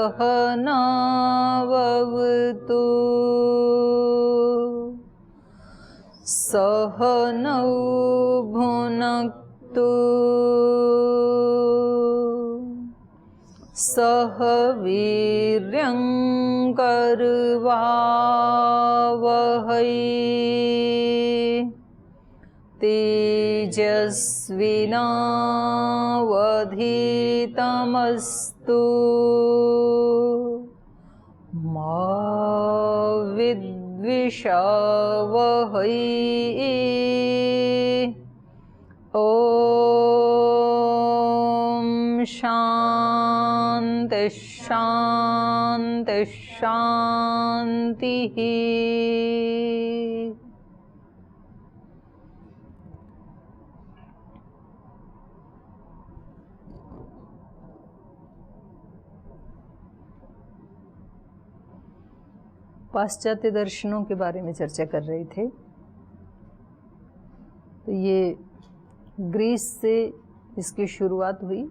सहनाववतु सहनौ भुनक्तु सह वीर्यं करवावहै तेजस्विनावधीतमस्तु मा विद्विषावहै ॐ शान्ति शान्ति शान्तिः। पाश्चात्य दर्शनों के बारे में चर्चा कर रहे थे। तो ये ग्रीस से इसकी शुरुआत हुई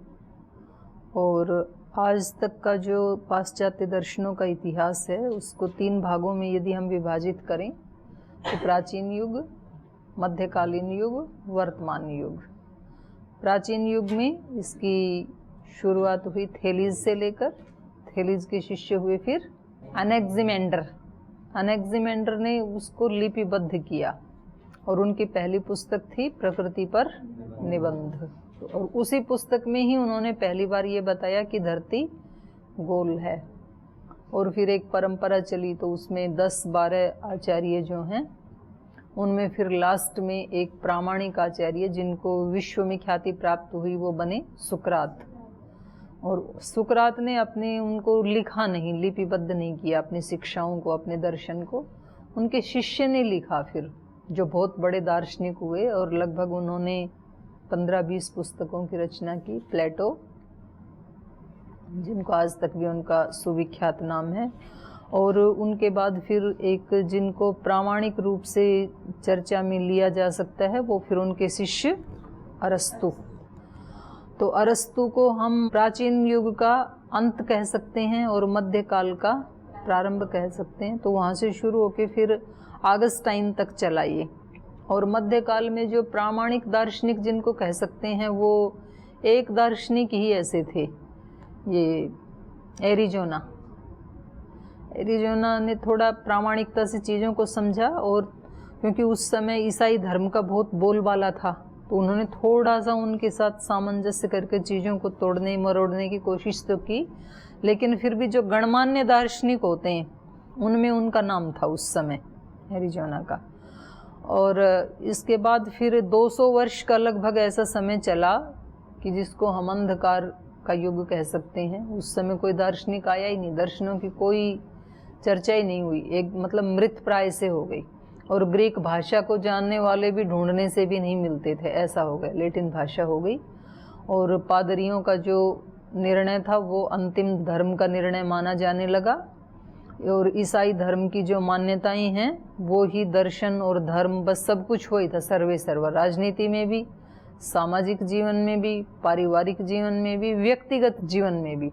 और आज तक का जो पाश्चात्य दर्शनों का इतिहास है उसको 3 भागों में यदि हम विभाजित करें तो प्राचीन युग, मध्यकालीन युग, वर्तमान युग। प्राचीन युग में इसकी शुरुआत हुई थेलीज से लेकर, थेलीज के शिष्य हुए फिर अनेक्जिमेंडर ने उसको लिपिबद्ध किया और उनकी पहली पुस्तक थी प्रकृति पर निबंध। और उसी पुस्तक में ही उन्होंने पहली बार ये बताया कि धरती गोल है। और फिर एक परंपरा चली तो उसमें 10-12 आचार्य जो हैं उनमें फिर लास्ट में एक प्रामाणिक आचार्य जिनको विश्व में ख्याति प्राप्त हुई वो बने सुकरात। और सुकरात ने अपने उनको लिखा नहीं, लिपिबद्ध नहीं किया अपनी शिक्षाओं को, अपने दर्शन को। उनके शिष्य ने लिखा फिर, जो बहुत बड़े दार्शनिक हुए और लगभग उन्होंने 15-20 पुस्तकों की रचना की। प्लेटो, जिनको आज तक भी उनका सुविख्यात नाम है। और उनके बाद फिर एक जिनको प्रामाणिक रूप से चर्चा में लिया जा सकता है वो फिर उनके शिष्य अरस्तु। तो अरस्तु को हम प्राचीन युग का अंत कह सकते हैं और मध्यकाल का प्रारंभ कह सकते हैं। तो वहाँ से शुरू होकर फिर ऑगस्टाइन तक चला ये। और मध्यकाल में जो प्रामाणिक दार्शनिक जिनको कह सकते हैं वो एक दार्शनिक ही ऐसे थे, ये एरिजोना ने थोड़ा प्रामाणिकता से चीज़ों को समझा। और क्योंकि उस समय ईसाई धर्म का बहुत बोलबाला था तो उन्होंने थोड़ा सा उनके साथ सामंजस्य करके चीज़ों को तोड़ने मरोड़ने की कोशिश तो की, लेकिन फिर भी जो गणमान्य दार्शनिक होते हैं उनमें उनका नाम था उस समय एरिजोना का। और इसके बाद फिर 200 वर्ष का लगभग ऐसा समय चला कि जिसको हम अंधकार का युग कह सकते हैं। उस समय कोई दार्शनिक आया ही नहीं, दर्शनों की कोई चर्चा ही नहीं हुई, एक मतलब मृत प्राय से हो गई। और ग्रीक भाषा को जानने वाले भी ढूंढने से भी नहीं मिलते थे, ऐसा हो गया, लैटिन भाषा हो गई। और पादरियों का जो निर्णय था वो अंतिम धर्म का निर्णय माना जाने लगा। और ईसाई धर्म की जो मान्यताएं हैं वो ही दर्शन और धर्म, बस सब कुछ हो ही था सर्वे सर्वा। राजनीति में भी, सामाजिक जीवन में भी, पारिवारिक जीवन में भी, व्यक्तिगत जीवन में भी।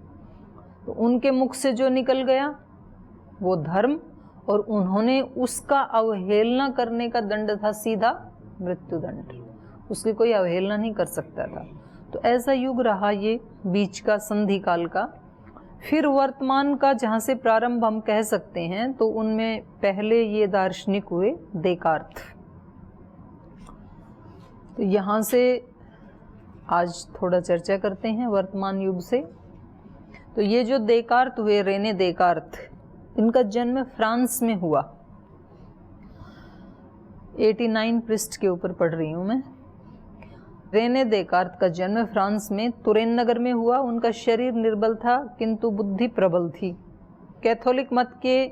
तो उनके मुख से जो निकल गया वो धर्म, और उन्होंने उसका अवहेलना करने का दंड था सीधा मृत्युदंड, उसकी कोई अवहेलना नहीं कर सकता था। तो ऐसा युग रहा ये बीच का संधि काल का। फिर वर्तमान का जहाँ से प्रारंभ हम कह सकते हैं तो उनमें पहले ये दार्शनिक हुए देकार्त। तो यहाँ से आज थोड़ा चर्चा करते हैं वर्तमान युग से। तो ये जो देकार्त हुए, रेने देकार्त, इनका जन्म फ्रांस में हुआ। 89 पृष्ठ के ऊपर पढ़ रही हूँ मैं। रेने देकार्त का जन्म फ्रांस में तुरेन नगर में हुआ। उनका शरीर निर्बल था किंतु बुद्धि प्रबल थी। कैथोलिक मत के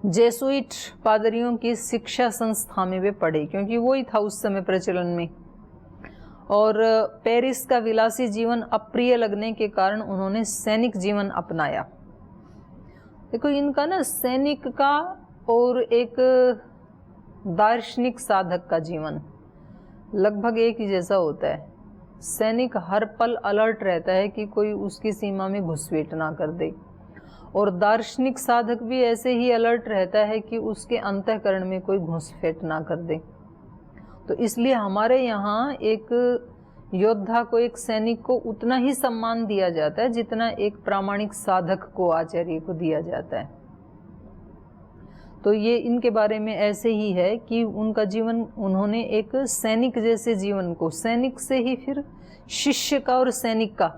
जेसुइट पादरियों की शिक्षा संस्था में वे पढ़े, क्योंकि वही था उस समय प्रचलन में। और पेरिस का विलासी जीवन अप्रिय लगने के कारण उन्होंने सैनिक जीवन अपनाया। देखो इनका ना सैनिक का और एक दार्शनिक साधक का जीवन लगभग एक ही जैसा होता है। सैनिक हर पल अलर्ट रहता है कि कोई उसकी सीमा में घुसपैठ ना कर दे, और दार्शनिक साधक भी ऐसे ही अलर्ट रहता है कि उसके अंतःकरण में कोई घुसपैठ ना कर दे। तो इसलिए हमारे यहाँ एक योद्धा को, एक सैनिक को उतना ही सम्मान दिया जाता है जितना एक प्रामाणिक साधक को, आचार्य को दिया जाता है। तो ये इनके बारे में ऐसे ही है कि उनका जीवन, उन्होंने एक सैनिक जैसे जीवन को, सैनिक से ही फिर शिष्य का और सैनिक का,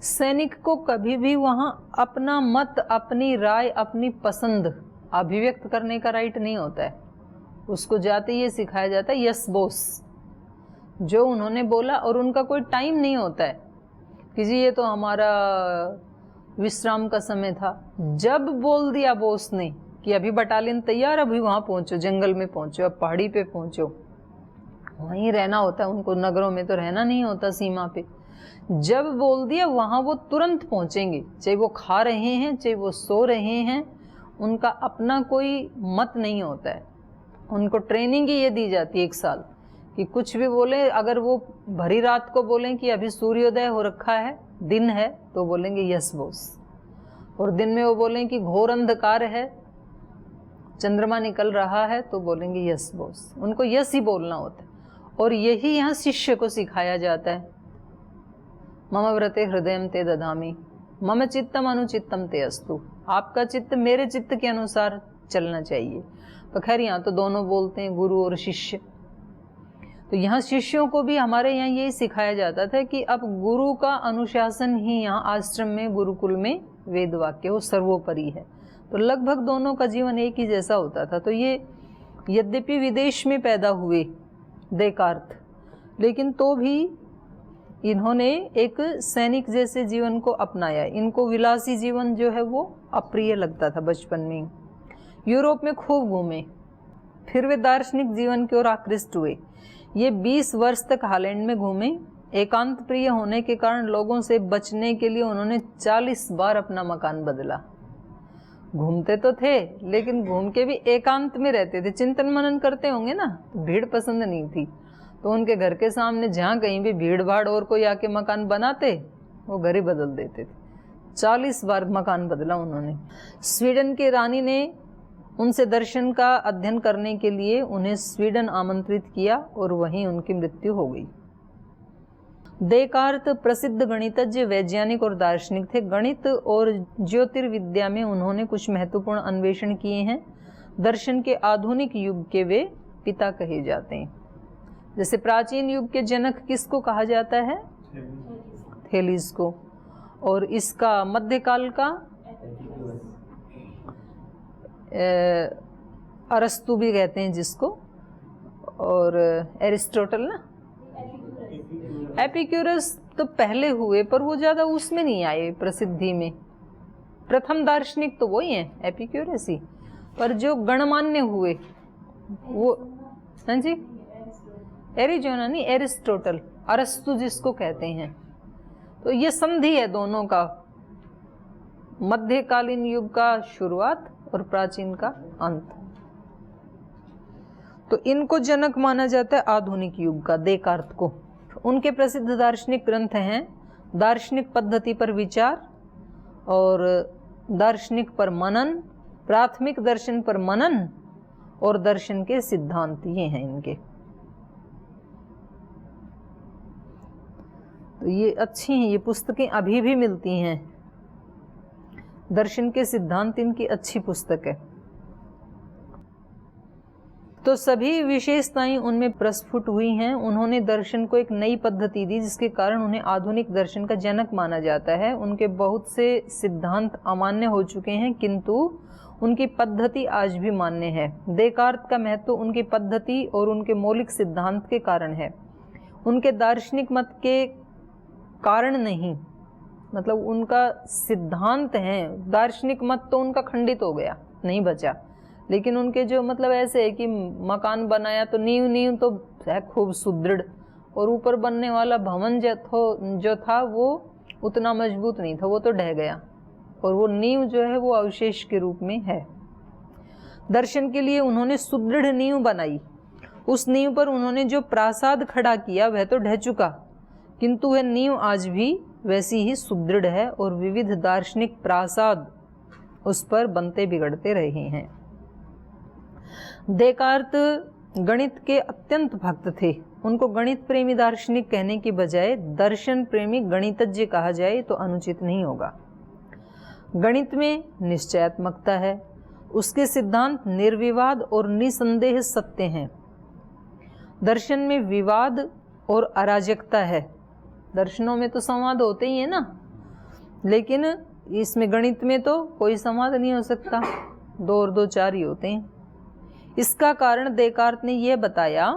सैनिक को कभी भी वहाँ अपना मत, अपनी राय, अपनी पसंद अभिव्यक्त करने का राइट नहीं होता है। उसको जाते ये सिखाया जाता है यस बॉस, जो उन्होंने बोला, और उनका कोई टाइम नहीं होता है कि जी ये तो हमारा विश्राम का समय था। जब बोल दिया बॉस ने कि अभी बटालियन तैयार, अभी वहाँ पहुँचो, जंगल में पहुँचो, अब पहाड़ी पे पहुँचो, वहीं रहना होता है उनको, नगरों में तो रहना नहीं होता सीमा पे। जब बोल दिया वहाँ वो तुरंत पहुँचेंगे, चाहे वो खा रहे हैं, चाहे वो सो रहे हैं, उनका अपना कोई मत नहीं होता है। उनको ट्रेनिंग ही ये दी जाती है 1 साल कि कुछ भी बोले, अगर वो भरी रात को बोलें कि अभी सूर्योदय हो रखा है, दिन है, तो बोलेंगे यस बॉस, और दिन में वो बोलें कि घोर अंधकार है, चंद्रमा निकल रहा है, तो बोलेंगे यस बॉस। उनको यस ही बोलना होता है। और यही यहाँ शिष्य को सिखाया जाता है। मम व्रते हृदयम ते दधामि, मम चित्तम अनुचित्तम ते अस्तु। आपका चित्त मेरे चित्त के अनुसार चलना चाहिए। तो खैर यहाँ तो दोनों बोलते हैं, गुरु और शिष्य। तो यहाँ शिष्यों को भी हमारे यहाँ यही सिखाया जाता था कि अब गुरु का अनुशासन ही यहाँ आश्रम में, गुरुकुल में वेद वाक्य वो सर्वोपरि है। तो लगभग दोनों का जीवन एक ही जैसा होता था। तो ये यद्यपि विदेश में पैदा हुए देकार्त, लेकिन तो भी इन्होंने एक सैनिक जैसे जीवन को अपनाया। इनको विलासी जीवन जो है वो अप्रिय लगता था बचपन में। यूरोप में खूब घूमे, फिर वे दार्शनिक जीवन की ओर आकृष्ट हुए। ये 20 वर्ष तक हॉलैंड में घूमे। एकांत प्रिय होने के कारण लोगों से बचने के लिए उन्होंने 40 बार अपना मकान बदला। घूमते तो थे, लेकिन घूम के भी एकांत में रहते थे। चिंतन मनन करते होंगे ना, तो भीड़ पसंद नहीं थी, तो उनके घर के सामने जहाँ कहीं भी भीड़ भाड़ और कोई आके मकान बनाते, वो घर ही बदल देते थे। 40 बार मकान बदला उन्होंने। स्वीडन की रानी ने उनसे दर्शन का अध्ययन करने के लिए उन्हें स्वीडन आमंत्रित किया और वहीं उनकी मृत्यु हो गई। देकार्त प्रसिद्ध गणितज्ञ, वैज्ञानिक और दार्शनिक थे। गणित और ज्योतिर्विद्या में उन्होंने कुछ महत्वपूर्ण अन्वेषण किए हैं। दर्शन के आधुनिक युग के वे पिता कहे जाते हैं। जैसे प्राचीन युग के जनक किसको कहा जाता है? थेलीस को। और इसका मध्यकाल का अरस्तु भी कहते हैं जिसको, और एरिस्टोटल ना, एपिक्यूरस तो पहले हुए पर वो ज़्यादा उसमें नहीं आए प्रसिद्धि में। प्रथम दार्शनिक तो वही हैं, एपिक्यूरस ही। पर जो गणमान्य हुए वो, हाँ जी, एरिजोना नहीं, एरिस्टोटल, अरस्तु जिसको कहते हैं। तो ये संधि है दोनों का, मध्यकालीन युग का शुरुआत और प्राचीन का अंत। तो इनको जनक माना जाता है आधुनिक युग का, देकार्त को। उनके प्रसिद्ध दार्शनिक ग्रंथ हैं दार्शनिक पद्धति पर विचार और दार्शनिक पर मनन, प्राथमिक दर्शन पर मनन और दर्शन के सिद्धांत, ये हैं इनके। तो ये अच्छी हैं, ये पुस्तकें अभी भी मिलती हैं। दर्शन के सिद्धांत इनकी अच्छी पुस्तक है। तो सभी विशेषताएं उनमें प्रस्फुट हुई हैं। उन्होंने दर्शन को एक नई पद्धति दी, जिसके कारण उन्हें आधुनिक दर्शन का जनक माना जाता है। उनके बहुत से सिद्धांत अमान्य हो चुके हैं, किंतु उनकी पद्धति आज भी मान्य है। देकार्त का महत्व उनकी पद्धति और उनके मौलिक सिद्धांत के कारण है, उनके दार्शनिक मत के कारण नहीं। मतलब उनका सिद्धांत है, दार्शनिक मत तो उनका खंडित हो गया, नहीं बचा। लेकिन उनके जो मतलब ऐसे है कि मकान बनाया तो नींव तो है खूब सुदृढ़, और ऊपर बनने वाला भवन जो था वो उतना मजबूत नहीं था, वो तो ढह गया, और वो नींव जो है वो अवशेष के रूप में है। दर्शन के लिए उन्होंने सुदृढ़ नींव बनाई। उस नींव पर उन्होंने जो प्रासाद खड़ा किया वह तो ढह चुका, किंतु वह नींव आज भी वैसी ही सुदृढ़ है और विविध दार्शनिक प्रासाद उस पर बनते बिगड़ते रहे हैं। देकार्त गणित के अत्यंत भक्त थे। उनको गणित प्रेमी दार्शनिक कहने की बजाय दर्शन प्रेमी गणितज्ञ कहा जाए तो अनुचित नहीं होगा। गणित में निश्चयात्मकता है, उसके सिद्धांत निर्विवाद और निसंदेह सत्य हैं। दर्शन में विवाद और अराजकता है। दर्शनों में तो संवाद होते ही है ना, लेकिन इसमें गणित में तो कोई संवाद नहीं हो सकता, 2 और 2 4 ही होते हैं। इसका कारण देकार्त ने यह बताया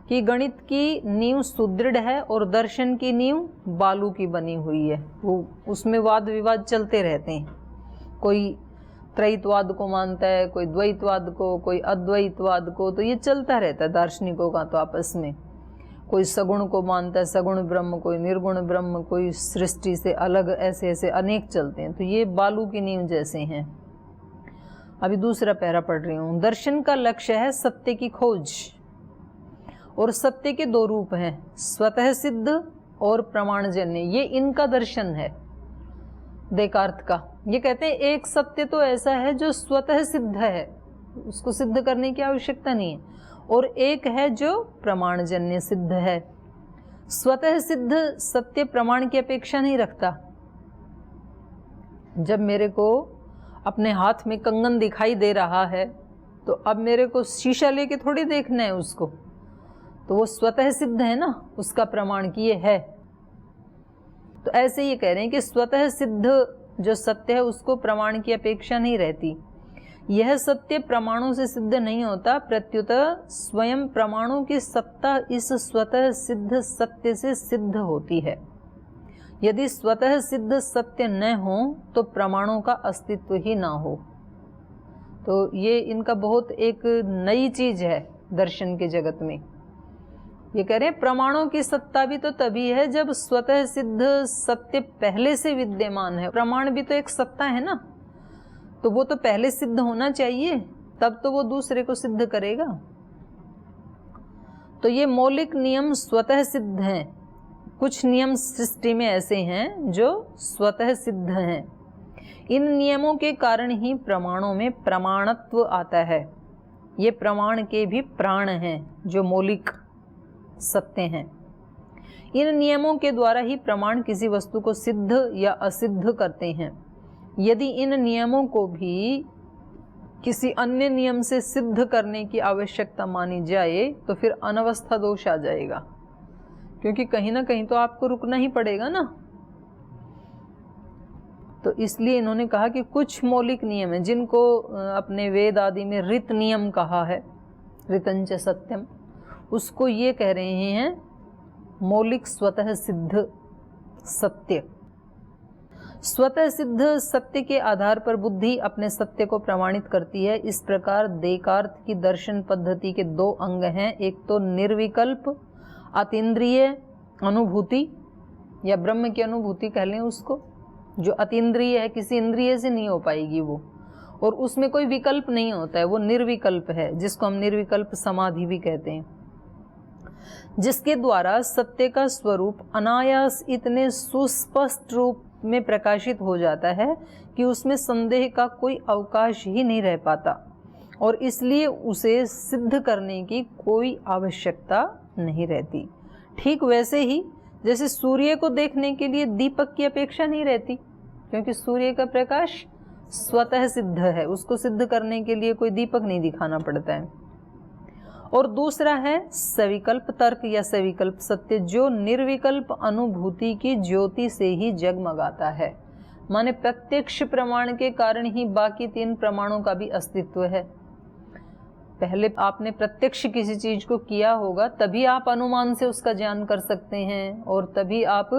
कि गणित की नींव सुदृढ़ है और दर्शन की नींव बालू की बनी हुई है। वो उसमें वाद विवाद चलते रहते हैं। कोई त्रैतवाद को मानता है, कोई द्वैतवाद को, कोई अद्वैतवाद को, तो ये चलता रहता है दार्शनिकों का तो आपस में। कोई सगुण को मानता है, सगुण ब्रह्म, कोई निर्गुण ब्रह्म, कोई सृष्टि से अलग, ऐसे ऐसे अनेक चलते हैं। तो ये बालू की नींव जैसे हैं। अभी दूसरा पैरा पढ़ रही हूँ। दर्शन का लक्ष्य है सत्य की खोज, और सत्य के 2 रूप हैं, स्वतः सिद्ध और प्रमाणजन्य। ये इनका दर्शन है देकार्त का। ये कहते हैं एक सत्य तो ऐसा है जो स्वतः सिद्ध है, उसको सिद्ध करने की आवश्यकता नहीं है, और एक है जो प्रमाणजन्य सिद्ध है। स्वतः सिद्ध सत्य प्रमाण की अपेक्षा नहीं रखता। जब मेरे को अपने हाथ में कंगन दिखाई दे रहा है तो अब मेरे को शीशा लेके थोड़ी देखना है उसको, तो वो स्वतः सिद्ध है ना, उसका प्रमाण की ये है। तो ऐसे ये कह रहे हैं कि स्वतः सिद्ध जो सत्य है उसको प्रमाण की अपेक्षा नहीं रहती। यह सत्य प्रमाणों से सिद्ध नहीं होता, प्रत्युत स्वयं प्रमाणों की सत्ता इस स्वतः सिद्ध सत्य से सिद्ध होती है। यदि स्वतः सिद्ध सत्य न हो तो प्रमाणों का अस्तित्व ही ना हो। तो ये इनका बहुत एक नई चीज है दर्शन के जगत में। ये कह रहे हैं प्रमाणों की सत्ता भी तो तभी है जब स्वतः सिद्ध सत्य पहले से विद्यमान है। प्रमाण भी तो एक सत्ता है ना, तो वो तो पहले सिद्ध होना चाहिए, तब तो वो दूसरे को सिद्ध करेगा। तो ये मौलिक नियम स्वतः सिद्ध हैं। कुछ नियम सृष्टि में ऐसे हैं जो स्वतः सिद्ध हैं। इन नियमों के कारण ही प्रमाणों में प्रमाणत्व आता है। ये प्रमाण के भी प्राण हैं जो मौलिक सत्य हैं। इन नियमों के द्वारा ही प्रमाण किसी वस्तु को सिद्ध या असिद्ध करते हैं। यदि इन नियमों को भी किसी अन्य नियम से सिद्ध करने की आवश्यकता मानी जाए तो फिर अनवस्था दोष आ जाएगा, क्योंकि कहीं ना कहीं तो आपको रुकना ही पड़ेगा ना। तो इसलिए इन्होंने कहा कि कुछ मौलिक नियम हैं जिनको अपने वेद आदि में ऋत नियम कहा है, ऋतंच सत्यम, उसको ये कह रहे हैं मौलिक स्वतः सिद्ध सत्य। स्वतः सिद्ध सत्य के आधार पर बुद्धि अपने सत्य को प्रमाणित करती है। इस प्रकार देकार्त की दर्शन पद्धति के 2 अंग हैं। एक तो निर्विकल्प अतीन्द्रिय अनुभूति या ब्रह्म की अनुभूति कह लें उसको, जो अतीन्द्रिय है, किसी इंद्रिय से नहीं हो पाएगी वो, और उसमें कोई विकल्प नहीं होता है, वो निर्विकल्प है, जिसको हम निर्विकल्प समाधि भी कहते हैं, जिसके द्वारा सत्य का स्वरूप अनायास इतने सुस्पष्ट रूप में प्रकाशित हो जाता है कि उसमें संदेह का कोई अवकाश ही नहीं रह पाता, और इसलिए उसे सिद्ध करने की कोई आवश्यकता नहीं रहती। ठीक वैसे ही जैसे सूर्य को देखने के लिए दीपक की अपेक्षा नहीं रहती, क्योंकि सूर्य का प्रकाश स्वतः सिद्ध है, उसको सिद्ध करने के लिए कोई दीपक नहीं दिखाना पड़ता है। और दूसरा है सविकल्प तर्क या सविकल्प सत्य, जो निर्विकल्प अनुभूति की ज्योति से ही जगमगाता है। माने प्रत्यक्ष प्रमाण के कारण ही बाकी 3 प्रमाणों का भी अस्तित्व है। पहले आपने प्रत्यक्ष किसी चीज को किया होगा, तभी आप अनुमान से उसका ज्ञान कर सकते हैं, और तभी आप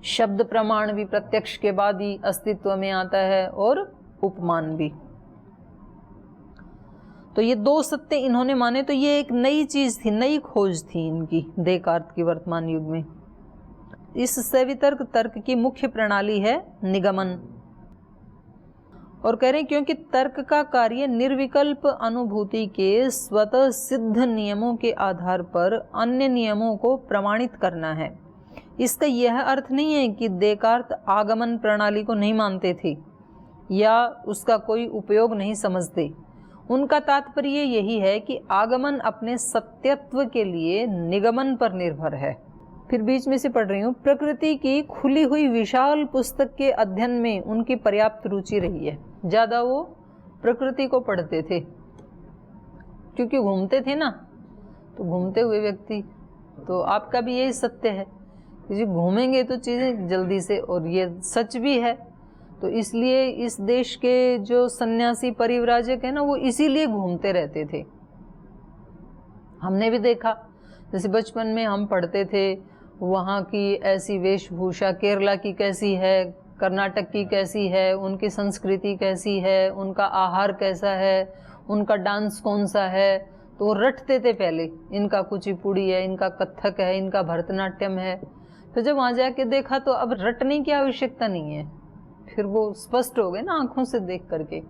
शब्द प्रमाण भी प्रत्यक्ष के बाद ही अस्तित्व में आता है, और उपमान भी। तो ये 2 सत्य इन्होंने माने। तो ये एक नई चीज थी, नई खोज थी इनकी देकार्त की वर्तमान युग में। इस सवितर्क तर्क की मुख्य प्रणाली है निगमन, और कह रहे हैं क्योंकि तर्क का कार्य निर्विकल्प अनुभूति के स्वतः सिद्ध नियमों के आधार पर अन्य नियमों को प्रमाणित करना है। इसका यह अर्थ नहीं है कि देकार्त आगमन प्रणाली को नहीं मानते थे या उसका कोई उपयोग नहीं समझते। उनका तात्पर्य यही है कि आगमन अपने सत्यत्व के लिए निगमन पर निर्भर है। फिर बीच में से पढ़ रही हूँ, प्रकृति की खुली हुई विशाल पुस्तक के अध्ययन में उनकी पर्याप्त रुचि रही है। ज़्यादा वो प्रकृति को पढ़ते थे क्योंकि घूमते थे ना, तो घूमते हुए व्यक्ति, तो आपका भी यही सत्य है कि घूमेंगे तो चीज़ें जल्दी से, और ये सच भी है। तो इसलिए इस देश के जो सन्यासी परिव्राजक है ना, वो इसीलिए घूमते रहते थे। हमने भी देखा, जैसे बचपन में हम पढ़ते थे वहाँ की ऐसी वेशभूषा केरला की कैसी है, कर्नाटक की कैसी है, उनकी संस्कृति कैसी है, उनका आहार कैसा है, उनका डांस कौन सा है, तो वो रटते थे पहले, इनका कुचिपुड़ी है, इनका कथक है, इनका भरतनाट्यम है। तो जब वहाँ जाके देखा तो अब रटने की आवश्यकता नहीं है, फिर वो स्पष्ट हो गए ना आँखों से देख करके।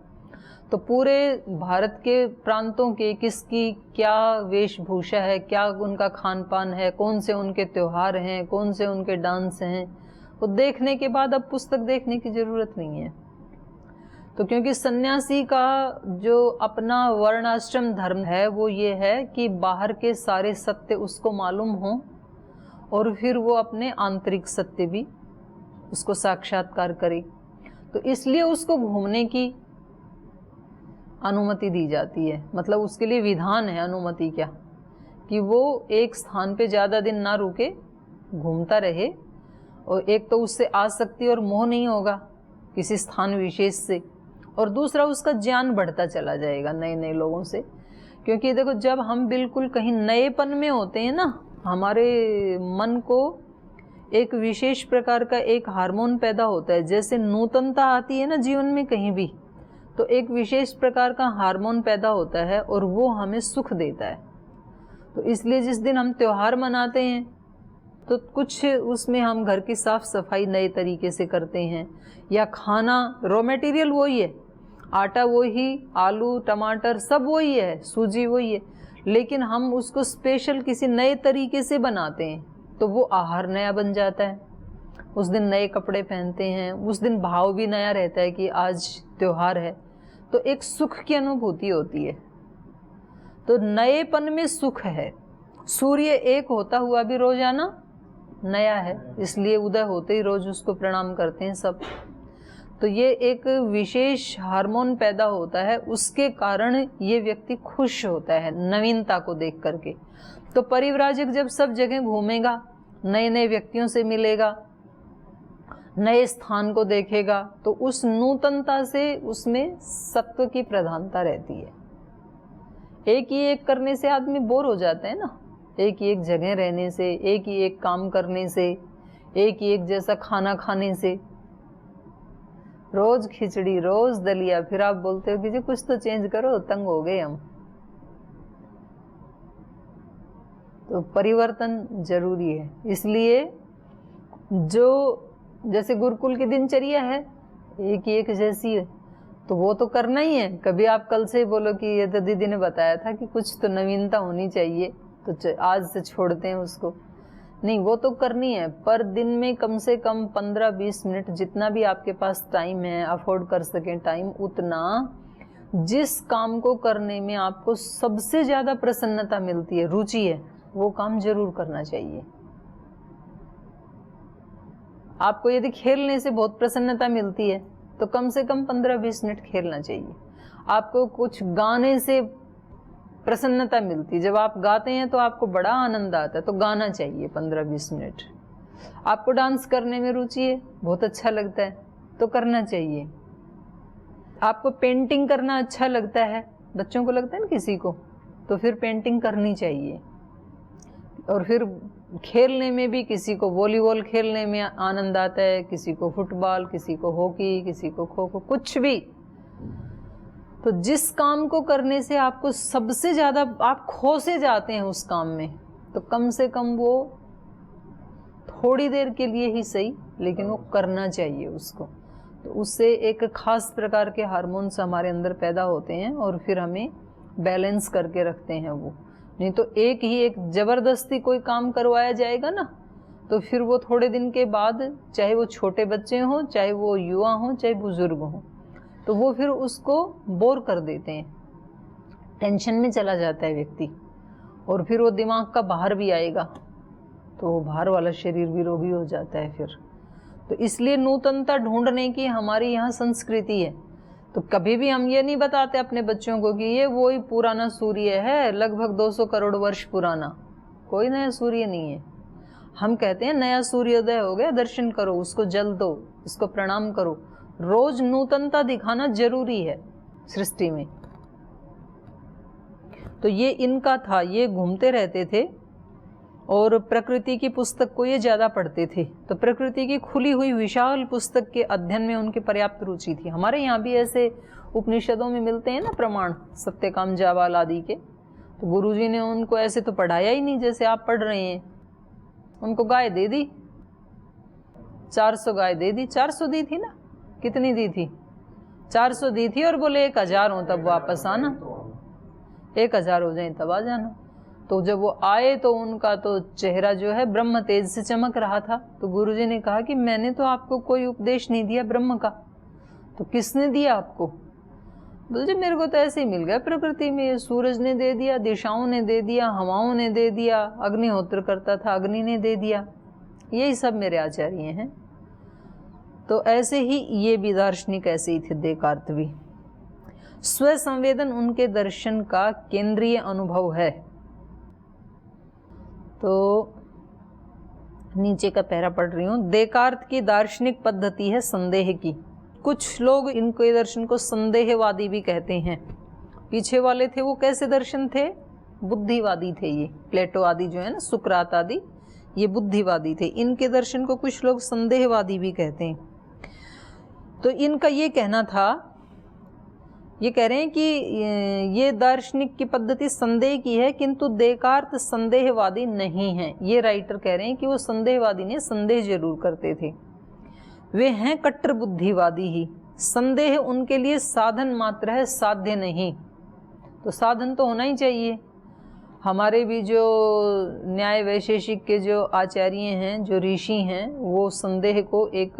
तो पूरे भारत के प्रांतों के किसकी क्या वेशभूषा है, क्या उनका खान पान है, कौन से उनके त्यौहार हैं, कौन से उनके डांस हैं, वो देखने के बाद अब पुस्तक देखने की ज़रूरत नहीं है। तो क्योंकि सन्यासी का जो अपना वर्णाश्रम धर्म है वो ये है कि बाहर के सारे सत्य उसको मालूम हों और फिर वो अपने आंतरिक सत्य भी उसको साक्षात्कार करे। तो इसलिए उसको घूमने की अनुमति दी जाती है, मतलब उसके लिए विधान है, अनुमति क्या, कि वो एक स्थान पे ज़्यादा दिन ना रुके, घूमता रहे, और एक तो उससे आसक्ति और मोह नहीं होगा किसी स्थान विशेष से, और दूसरा उसका ज्ञान बढ़ता चला जाएगा नए नए लोगों से। क्योंकि देखो जब हम बिल्कुल कहीं नएपन में होते हैं ना, हमारे मन को एक विशेष प्रकार का एक हार्मोन पैदा होता है, जैसे नूतनता आती है ना जीवन में कहीं भी, तो एक विशेष प्रकार का हार्मोन पैदा होता है और वो हमें सुख देता है। तो इसलिए जिस दिन हम त्यौहार मनाते हैं तो कुछ उसमें हम घर की साफ सफाई नए तरीके से करते हैं, या खाना रॉ मटेरियल वही है, आटा वही, आलू टमाटर सब वही है, सूजी वही है, लेकिन हम उसको स्पेशल किसी नए तरीके से बनाते हैं, तो वो आहार नया बन जाता है। उस दिन नए कपड़े पहनते हैं, उस दिन भाव भी नया रहता है कि आज त्यौहार है, तो एक सुख की अनुभूति होती है। तो नएपन में सुख है। सूर्य एक होता हुआ भी रोजाना नया है, इसलिए उदय होते ही रोज उसको प्रणाम करते हैं सब। तो ये एक विशेष हार्मोन पैदा होता है, उसके कारण ये व्यक्ति खुश होता है नवीनता को देख करके। तो परिव्राजक जब सब जगह घूमेगा, नए नए व्यक्तियों से मिलेगा, नए स्थान को देखेगा, तो उस नूतनता से उसमें सत्व की प्रधानता रहती है। एक ही एक करने से आदमी बोर हो जाता है ना, एक ही एक जगह रहने से, एक ही एक काम करने से, एक ही एक जैसा खाना खाने से, रोज खिचड़ी रोज दलिया, फिर आप बोलते हो कि जी कुछ तो चेंज करो, तंग हो गए हम। तो परिवर्तन जरूरी है। इसलिए जो जैसे गुरुकुल की दिनचर्या है एक ही एक जैसी है, तो वो तो करना ही है। कभी आप कल से बोलो कि ये तो दीदी ने बताया था कि कुछ तो नवीनता होनी चाहिए, तो आज से छोड़ते हैं उसको, नहीं, वो तो करनी है। पर दिन में कम से कम 15-20 मिनट, जितना भी आपके पास टाइम है, अफोर्ड कर सकें टाइम, उतना जिस काम को करने में आपको सबसे ज़्यादा प्रसन्नता मिलती है, रुचि है, वो काम जरूर करना चाहिए। आपको यदि खेलने से बहुत प्रसन्नता मिलती है तो कम से कम 15-20 मिनट खेलना चाहिए। आपको कुछ गाने से प्रसन्नता मिलती है, जब आप गाते हैं तो आपको बड़ा आनंद आता है, तो गाना चाहिए 15-20 मिनट। आपको डांस करने में रुचि है, बहुत अच्छा लगता है, तो करना चाहिए। आपको पेंटिंग करना अच्छा लगता है, बच्चों को लगता है ना किसी को, तो फिर पेंटिंग करनी चाहिए। और फिर खेलने में भी किसी को वॉलीबॉल खेलने में आनंद आता है, किसी को फुटबॉल, किसी को हॉकी, किसी को खो खो, कुछ भी। तो जिस काम को करने से आपको सबसे ज़्यादा आप खो से जाते हैं उस काम में, तो कम से कम वो थोड़ी देर के लिए ही सही, लेकिन वो करना चाहिए उसको। तो उससे एक खास प्रकार के हार्मोन्स हमारे अंदर पैदा होते हैं और फिर हमें बैलेंस करके रखते हैं वो। नहीं तो एक ज़बरदस्ती कोई काम करवाया जाएगा ना, तो फिर वो थोड़े दिन के बाद, चाहे वो छोटे बच्चे हों, चाहे वो युवा हों, चाहे बुज़ुर्ग हों, तो वो फिर उसको बोर कर देते हैं, टेंशन में चला जाता है व्यक्ति, और फिर वो दिमाग का बाहर भी आएगा, तो वो बाहर वाला शरीर भी रोगी हो जाता है फिर। तो इसलिए नूतनता ढूंढने की हमारी यहाँ संस्कृति है। तो कभी भी हम ये नहीं बताते अपने बच्चों को कि ये वही पुराना सूर्य है, लगभग 200 करोड़ वर्ष पुराना, कोई नया सूर्य नहीं है। हम कहते हैं नया सूर्योदय हो गया, दर्शन करो, उसको जल दो, उसको प्रणाम करो। रोज नूतनता दिखाना जरूरी है सृष्टि में। तो ये इनका था, ये घूमते रहते थे और प्रकृति की पुस्तक को ये ज़्यादा पढ़ते थे। तो प्रकृति की खुली हुई विशाल पुस्तक के अध्ययन में उनकी पर्याप्त रुचि थी। हमारे यहाँ भी ऐसे उपनिषदों में मिलते हैं ना प्रमाण, सत्यकाम जाबाल आदि के। तो गुरुजी ने उनको ऐसे तो पढ़ाया ही नहीं जैसे आप पढ़ रहे हैं। उनको गाय दे दी, 400 गाय दे दी, 400 दी थी ना, कितनी दी थी? 400 दी थी, और बोले 1000 हो तब वापस आना, 1000 हो जाए तब आ जाना। तो जब वो आए तो उनका तो चेहरा जो है ब्रह्म तेज से चमक रहा था। तो गुरुजी ने कहा कि मैंने तो आपको कोई उपदेश नहीं दिया ब्रह्म का, तो किसने दिया आपको? बोले मेरे को तो ऐसे ही मिल गया प्रकृति में, सूरज ने दे दिया, दिशाओं ने दे दिया, हवाओं ने दे दिया, अग्निहोत्र करता था अग्नि ने दे दिया, यही सब मेरे आचार्य हैं। तो ऐसे ही ये भी दार्शनिक ऐसे ही थे, देकार्त भी। स्व संवेदन उनके दर्शन का केंद्रीय अनुभव है। तो नीचे का पैरा पढ़ रही हूँ। देकार्त की दार्शनिक पद्धति है संदेह की। कुछ लोग इनके दर्शन को संदेहवादी भी कहते हैं। पीछे वाले थे वो कैसे दर्शन थे? बुद्धिवादी थे। ये प्लेटो आदि जो है ना, सुकरात आदि, ये बुद्धिवादी थे। इनके दर्शन को कुछ लोग संदेहवादी भी कहते हैं। तो इनका ये कहना था, ये कह रहे हैं कि ये दार्शनिक की पद्धति संदेह की है, किंतु देकार्त संदेहवादी नहीं है। ये राइटर कह रहे हैं कि वो संदेहवादी नहीं, संदेह जरूर करते थे। वे हैं कट्टर बुद्धिवादी ही। संदेह उनके लिए साधन मात्र है, साध्य नहीं। तो साधन तो होना ही चाहिए। हमारे भी जो न्याय वैशेषिक के जो आचार्य हैं, जो ऋषि हैं, वो संदेह को एक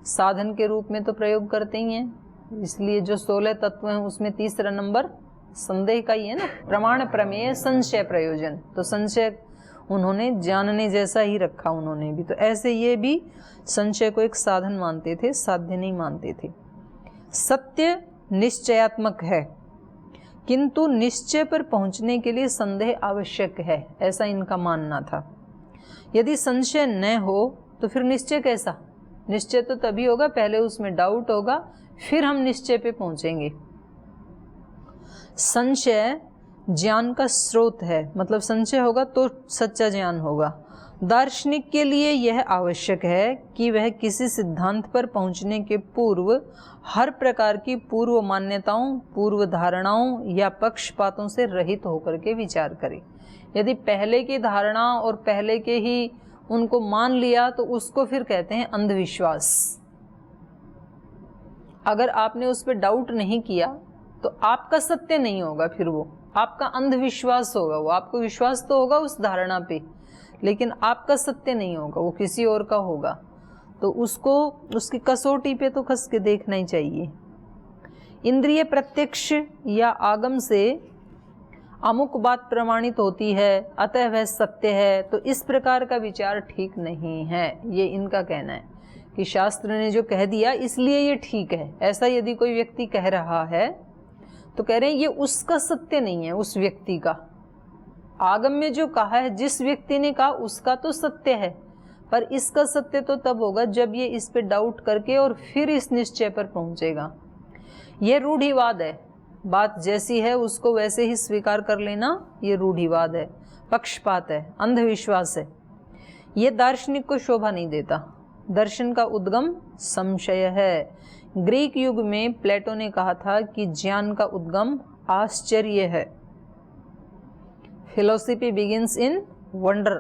साधन के रूप में तो प्रयोग करते ही हैं। इसलिए जो 16 तत्व हैं उसमें तीसरा नंबर संदेह का ही है ना। प्रमाण, प्रमेय, संशय, प्रयोजन। तो संशय उन्होंने जानने जैसा ही रखा उन्होंने भी। तो ऐसे ये भी संशय को एक साधन मानते थे, साध्य नहीं मानते थे। सत्य निश्चयात्मक है, किंतु निश्चय पर पहुंचने के लिए संदेह आवश्यक है, ऐसा इनका मानना था। यदि संशय न हो तो फिर निश्चय कैसा? निश्चय तो तभी होगा, पहले उसमें डाउट होगा, फिर हम निश्चय पे पहुंचेंगे। संशय ज्ञान का स्रोत है, मतलब संशय होगा तो सच्चा ज्ञान होगा। दार्शनिक के लिए यह आवश्यक है कि वह किसी सिद्धांत पर पहुंचने के पूर्व हर प्रकार की पूर्व मान्यताओं, पूर्व धारणाओं या पक्षपातों से रहित होकर के विचार करे। यदि पहले की धारणा और पहले के ही उनको मान लिया तो उसको फिर कहते हैं अंधविश्वास। अगर आपने उस पर डाउट नहीं किया तो आपका सत्य नहीं होगा, फिर वो आपका अंधविश्वास होगा। वो आपको विश्वास तो होगा उस धारणा पे, लेकिन आपका सत्य नहीं होगा, वो किसी और का होगा। तो उसको उसकी कसौटी पे तो कस के देखना ही चाहिए। इंद्रिय प्रत्यक्ष या आगम से अमुक बात प्रमाणित होती है, अतः वह सत्य है, तो इस प्रकार का विचार ठीक नहीं है। ये इनका कहना है कि शास्त्र ने जो कह दिया इसलिए ये ठीक है। ऐसा यदि कोई व्यक्ति कह रहा है तो कह रहे हैं ये उसका सत्य नहीं है, उस व्यक्ति का। आगम में जो कहा है, जिस व्यक्ति ने कहा उसका तो सत्य है, पर इसका सत्य तो तब होगा जब ये इस पे डाउट करके और फिर इस निश्चय पर पहुंचेगा। ये रूढ़िवाद है, बात जैसी है उसको वैसे ही स्वीकार कर लेना, ये रूढ़िवाद है, पक्षपात है, अंधविश्वास है। ये दार्शनिक को शोभा नहीं देता। दर्शन का उद्गम संशय है। ग्रीक युग में प्लेटो ने कहा था कि ज्ञान का उद्गम आश्चर्य है। Philosophy begins in wonder.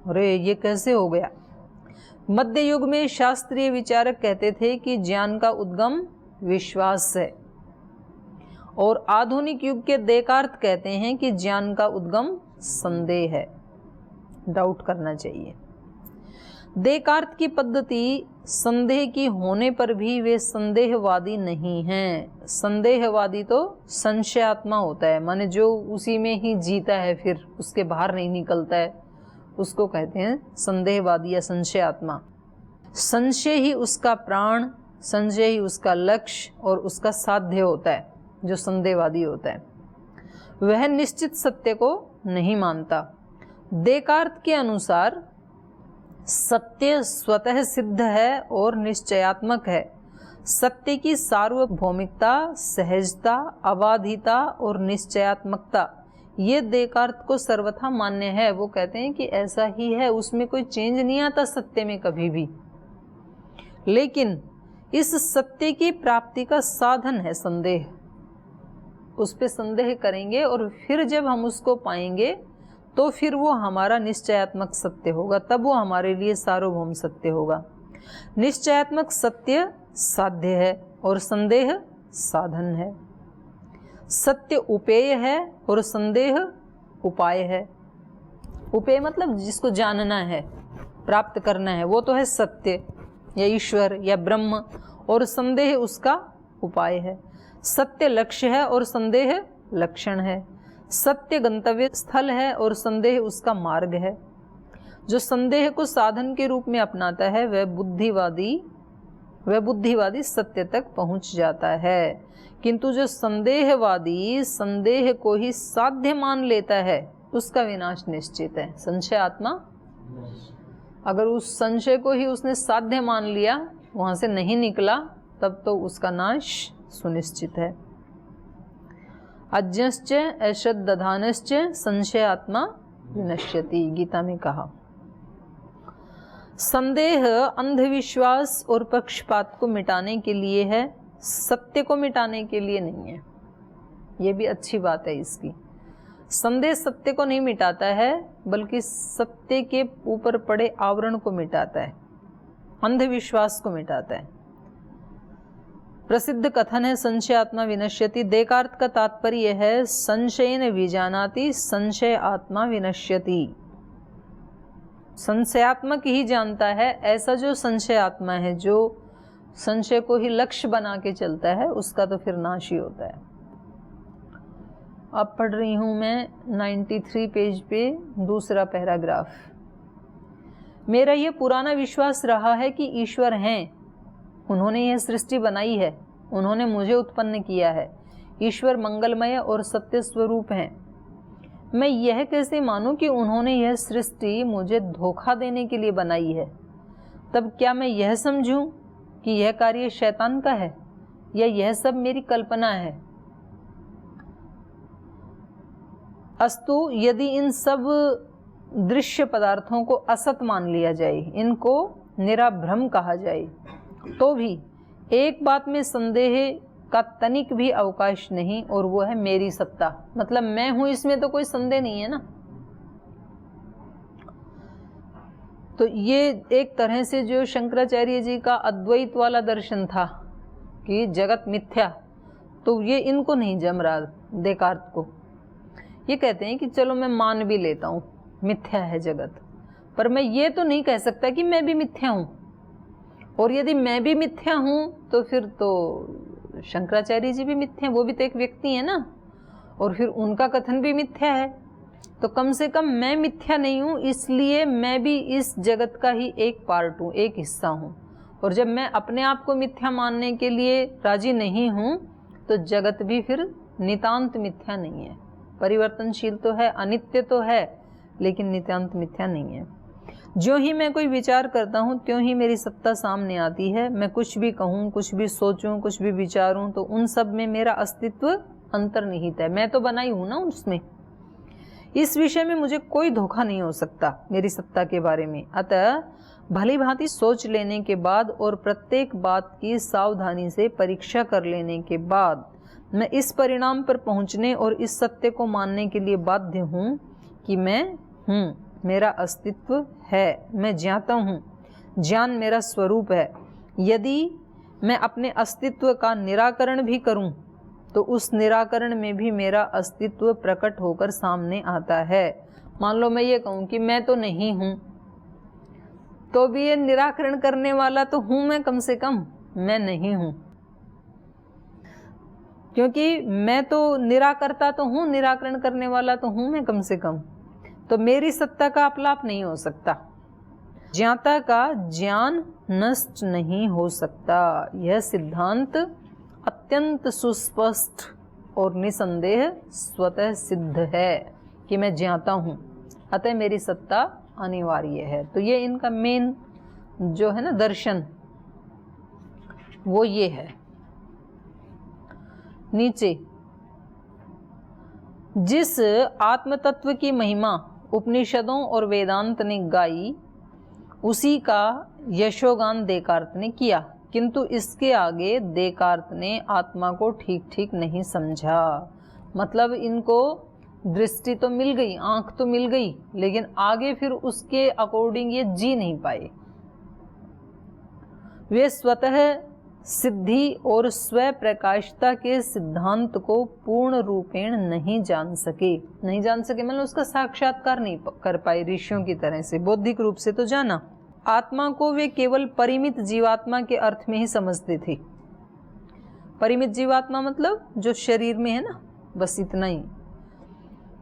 अरे ये कैसे हो गया? मध्य युग में शास्त्रीय विचारक कहते थे कि ज्ञान का उद्गम विश्वास है, और आधुनिक युग के देकार्त कहते हैं कि ज्ञान का उद्गम संदेह है, डाउट करना चाहिए। देकार्त की पद्धति संदेह की होने पर भी वे संदेहवादी नहीं हैं। संदेहवादी तो संशयात्मा होता है, माने जो उसी में ही जीता है, फिर उसके बाहर नहीं निकलता है, उसको कहते हैं संदेहवादी या संशयात्मा। संशय ही उसका प्राण, संशय ही उसका लक्ष्य और उसका साध्य होता है। जो संदेहवादी होता है वह निश्चित सत्य को नहीं मानता। देकार्त के अनुसार सत्य स्वतः सिद्ध है और निश्चयात्मक है। सत्य की सार्वभौमिकता, सहजता, अबाधिता और निश्चयात्मकता ये देकार्त को सर्वथा मान्य है। वो कहते हैं कि ऐसा ही है, उसमें कोई चेंज नहीं आता सत्य में कभी भी। लेकिन इस सत्य की प्राप्ति का साधन है संदेह। उस पे संदेह करेंगे और फिर जब हम उसको पाएंगे तो फिर वो हमारा निश्चयात्मक सत्य होगा, तब वो हमारे लिए सार्वभौम सत्य होगा। निश्चयात्मक सत्य साध्य है और संदेह साधन है। सत्य उपेय है और संदेह उपाय है। उपेय मतलब जिसको जानना है, प्राप्त करना है, वो तो है सत्य या ईश्वर या ब्रह्म, और संदेह उसका उपाय है। सत्य लक्ष्य है और संदेह लक्षण है। सत्य गंतव्य स्थल है और संदेह उसका मार्ग है। जो संदेह को साधन के रूप में अपनाता है वह बुद्धिवादी सत्य तक पहुंच जाता है। किंतु जो संदेहवादी संदेह को ही साध्य मान लेता है उसका विनाश निश्चित है। संशय आत्मा, अगर उस संशय को ही उसने साध्य मान लिया, वहां से नहीं निकला, तब तो उसका नाश सुनिश्चित है। अज्ञश्च अश्रद्धानश्च संशय आत्मा विनश्यति, गीता में कहा। संदेह अंधविश्वास और पक्षपात को मिटाने के लिए है, सत्य को मिटाने के लिए नहीं है। ये भी अच्छी बात है इसकी। संदेह सत्य को नहीं मिटाता है, बल्कि सत्य के ऊपर पड़े आवरण को मिटाता है, अंधविश्वास को मिटाता है। प्रसिद्ध कथन है संशय आत्मा विनश्यति। देकार्त का तात्पर्य है संशयेन विजानाति संशय आत्मा विनश्यति। संशयात्मक ही जानता है, ऐसा जो संशय आत्मा है, जो संशय को ही लक्ष्य बना के चलता है, उसका तो फिर नाश ही होता है। अब पढ़ रही हूं मैं 93 पेज पे दूसरा पैराग्राफ। मेरा ये पुराना विश्वास रहा है कि ईश्वर हैं, उन्होंने यह सृष्टि बनाई है, उन्होंने मुझे उत्पन्न किया है। ईश्वर मंगलमय और सत्य स्वरूप हैं। मैं यह कैसे मानूं कि उन्होंने यह सृष्टि मुझे धोखा देने के लिए बनाई है? तब क्या मैं यह समझूं कि यह कार्य शैतान का है या यह सब मेरी कल्पना है? अस्तु, यदि इन सब दृश्य पदार्थों को असत मान लिया जाए, इनको निराभ्रम कहा जाए, तो भी एक बात में संदेह का तनिक भी अवकाश नहीं, और वो है मेरी सत्ता। मतलब मैं हूं, इसमें तो कोई संदेह नहीं है ना। तो ये एक तरह से जो शंकराचार्य जी का अद्वैत वाला दर्शन था कि जगत मिथ्या, तो ये इनको नहीं जम रहा देकार्त को। ये कहते हैं कि चलो मैं मान भी लेता हूँ मिथ्या है जगत, पर मैं ये तो नहीं कह सकता कि मैं भी मिथ्या हूँ, और यदि मैं भी मिथ्या हूँ तो फिर तो शंकराचार्य जी भी मिथ्या हैं, वो भी तो एक व्यक्ति है ना, और फिर उनका कथन भी मिथ्या है। तो कम से कम मैं मिथ्या नहीं हूँ, इसलिए मैं भी इस जगत का ही एक पार्ट हूँ, एक हिस्सा हूँ। और जब मैं अपने आप को मिथ्या मानने के लिए राजी नहीं हूँ, तो जगत भी फिर नितांत मिथ्या नहीं है। परिवर्तनशील तो है, अनित्य तो है, लेकिन नितांत मिथ्या नहीं है। जो ही मैं कोई विचार करता हूँ त्यों ही मेरी सत्ता सामने आती है। मैं कुछ भी कहूँ, कुछ भी सोचूं, कुछ भी विचारूं, तो उन सब में मेरा अस्तित्व अंतर्निहित है। मैं तो बनाई हूँ ना उसमें। इस विषय में मुझे कोई धोखा नहीं हो सकता मेरी सत्ता के बारे में। अतः भली भांति सोच लेने के बाद और प्रत्येक बात की सावधानी से परीक्षा कर लेने के बाद मैं इस परिणाम पर पहुँचने और इस सत्य को मानने के लिए बाध्य हूँ कि मैं हूँ, मेरा अस्तित्व है, मैं ज्ञाता हूँ। ज्ञान मेरा स्वरूप है। यदि मैं अपने अस्तित्व का निराकरण भी करूं तो उस निराकरण में भी मेरा अस्तित्व प्रकट होकर सामने आता है। मान लो मैं ये कहूं कि मैं तो नहीं हूं, तो भी ये निराकरण करने वाला तो हूं मैं, कम से कम मैं नहीं हूं, क्योंकि मैं तो निराकर्ता तो हूं, निराकरण करने वाला तो हूं मैं कम से कम। तो मेरी सत्ता का अपलाप नहीं हो सकता। ज्ञाता का ज्ञान नष्ट नहीं हो सकता। यह सिद्धांत अत्यंत सुस्पष्ट और निसंदेह स्वतः सिद्ध है कि मैं ज्ञाता हूँ, अतः मेरी सत्ता अनिवार्य है। तो ये इनका मेन जो है ना दर्शन, वो ये है। नीचे, जिस आत्म तत्व की महिमा उपनिषदों और वेदांत ने गाई, उसी का यशोगान देकार्त ने किया, किंतु इसके आगे देकार्त ने आत्मा को ठीक ठीक नहीं समझा। मतलब इनको दृष्टि तो मिल गई, आंख तो मिल गई, लेकिन आगे फिर उसके अकॉर्डिंग ये जी नहीं पाए। वे स्वतः सिद्धि और स्व प्रकाशता के सिद्धांत को पूर्ण रूपेण नहीं जान सके। नहीं जान सके मतलब उसका साक्षात्कार नहीं कर पाए ऋषियों की तरह से। बौद्धिक रूप से तो जाना, आत्मा को वे केवल परिमित जीवात्मा के अर्थ में ही समझते थे। परिमित जीवात्मा मतलब जो शरीर में है ना, बस इतना ही,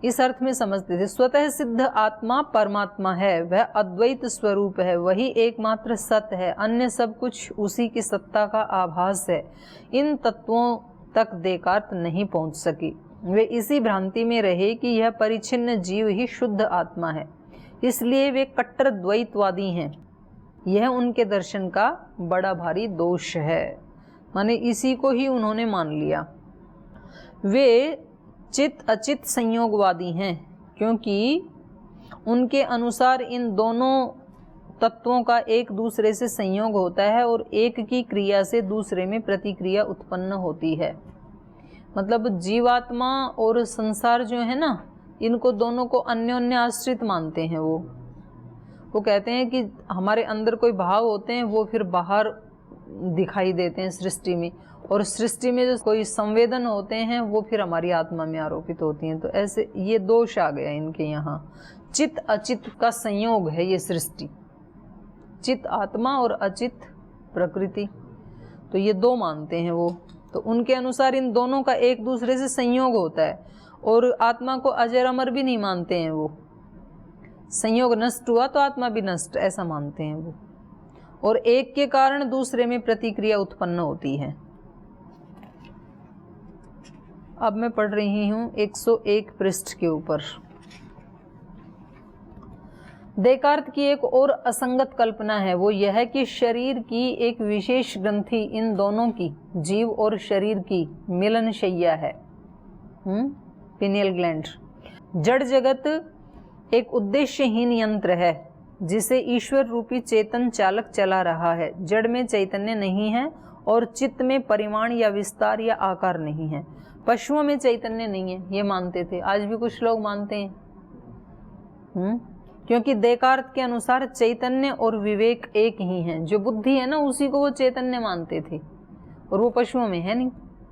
इस अर्थ में समझते थे। स्वतः सिद्ध आत्मा परमात्मा है, वह अद्वैत स्वरूप है, वही एकमात्र सत्य है, अन्य सब कुछ उसी की सत्ता का आभास है। इन तत्वों तक देकार्त नहीं पहुंच सके। वे इसी भ्रांति में रहे कि यह परिच्छिन्न जीव ही शुद्ध आत्मा है, इसलिए वे कट्टर द्वैतवादी हैं। यह उनके दर्शन का बड़ा भारी दोष है, माने इसी को ही उन्होंने मान लिया। वे चित अचित संयोगवादी हैं, क्योंकि उनके अनुसार इन दोनों तत्वों का एक दूसरे से संयोग होता है और एक की क्रिया से दूसरे में प्रतिक्रिया उत्पन्न होती है। मतलब जीवात्मा और संसार जो है ना, इनको दोनों को अन्योन्य आश्रित मानते हैं। वो कहते हैं कि हमारे अंदर कोई भाव होते हैं, वो फिर बाहर दिखाई देते हैं सृष्टि में, और सृष्टि में जो कोई संवेदन होते हैं वो फिर हमारी आत्मा में आरोपित होती हैं। तो ऐसे ये दोष आ गया इनके यहाँ। चित अचित का संयोग है ये सृष्टि, चित आत्मा और अचित प्रकृति, तो ये दो मानते हैं वो। तो उनके अनुसार इन दोनों का एक दूसरे से संयोग होता है, और आत्मा को अजर अमर भी नहीं मानते हैं वो। संयोग नष्ट हुआ तो आत्मा भी नष्ट, ऐसा मानते हैं वो। और एक के कारण दूसरे में प्रतिक्रिया उत्पन्न होती है। अब मैं पढ़ रही हूँ 101 पृष्ठ के ऊपर। देकार्त की एक और असंगत कल्पना है, वो यह है कि शरीर की एक विशेष ग्रंथि इन दोनों की, जीव और शरीर की, मिलन शैया है, पिनियल ग्लैंड। जड़ जगत एक उद्देश्यहीन यंत्र है जिसे ईश्वर रूपी चेतन चालक चला रहा है। जड़ में चैतन्य नहीं है और चित्त में परिमाण या विस्तार या आकार नहीं है। पशुओं में चैतन्य नहीं है, ये मानते थे, आज भी कुछ लोग मानते हैं। क्योंकि देकार्त के अनुसार चैतन्य और विवेक एक ही हैं। जो बुद्धि है ना, उसी को वो चैतन्य मानते थे, और वो पशुओं में है नहीं,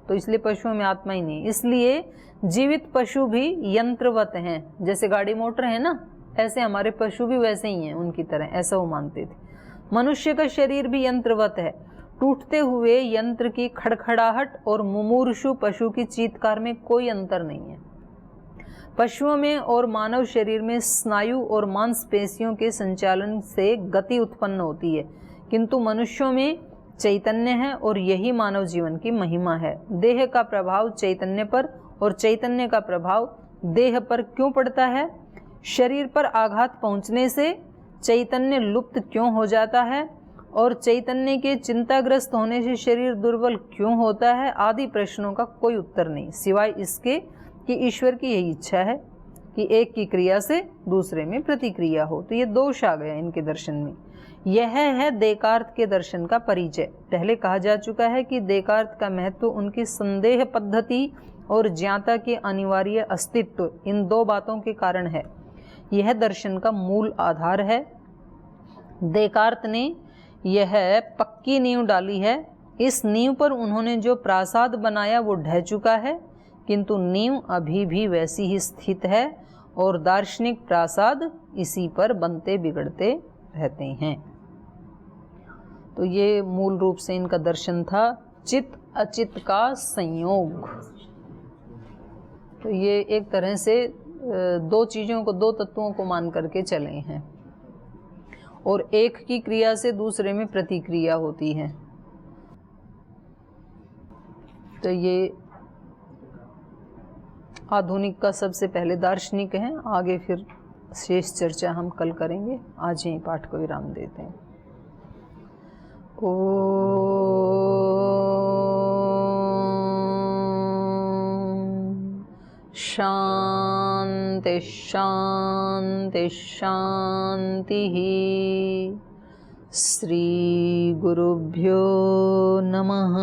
तो इसलिए पशुओं में आत्मा ही नहीं। इसलिए जीवित पशु भी यंत्रवत हैं, जैसे गाड़ी मोटर है ना, ऐसे हमारे पशु भी वैसे ही हैं उनकी तरह, ऐसा वो मानते थे। मनुष्य का शरीर भी यंत्रवत है। टूटते हुए यंत्र की खड़खड़ाहट और मुमूर्षु पशु की चीत्कार में कोई अंतर नहीं है। पशुओं में और मानव शरीर में स्नायु और मांसपेशियों के संचालन से गति उत्पन्न होती है, किंतु मनुष्यों में चैतन्य है, और यही मानव जीवन की महिमा है। देह का प्रभाव चैतन्य पर और चैतन्य का प्रभाव देह पर क्यों पड़ता है? शरीर पर आघात पहुंचने से चैतन्य लुप्त क्यों हो जाता है, और चैतन्य के चिंताग्रस्त होने से शरीर दुर्बल क्यों होता है, आदि प्रश्नों का कोई उत्तर नहीं, सिवाय इसके कि ईश्वर की यही इच्छा है कि एक की क्रिया से दूसरे में प्रतिक्रिया हो। तो ये दोष आ गया इनके दर्शन में। यह है देकार्त के दर्शन का परिचय। पहले कहा जा चुका है कि देकार्त का महत्व उनकी संदेह पद्धति और ज्ञाता के अनिवार्य अस्तित्व, इन दो बातों के कारण है। यह दर्शन का मूल आधार है। देकार्त ने यह पक्की नींव डाली है। इस नींव पर उन्होंने जो प्रासाद बनाया वो ढह चुका है, किंतु नींव अभी भी वैसी ही स्थित है और दार्शनिक प्रासाद इसी पर बनते बिगड़ते रहते हैं। तो ये मूल रूप से इनका दर्शन था, चित्त अचित्त का संयोग। तो ये एक तरह से दो चीज़ों को, दो तत्वों को मान करके चले हैं और एक की क्रिया से दूसरे में प्रतिक्रिया होती है। तो ये आधुनिक का सबसे पहले दार्शनिक हैं। आगे फिर शेष चर्चा हम कल करेंगे। आज यही पाठ को विराम देते हैं। शांति शांति शांति। श्री गुरुभ्यो नमः।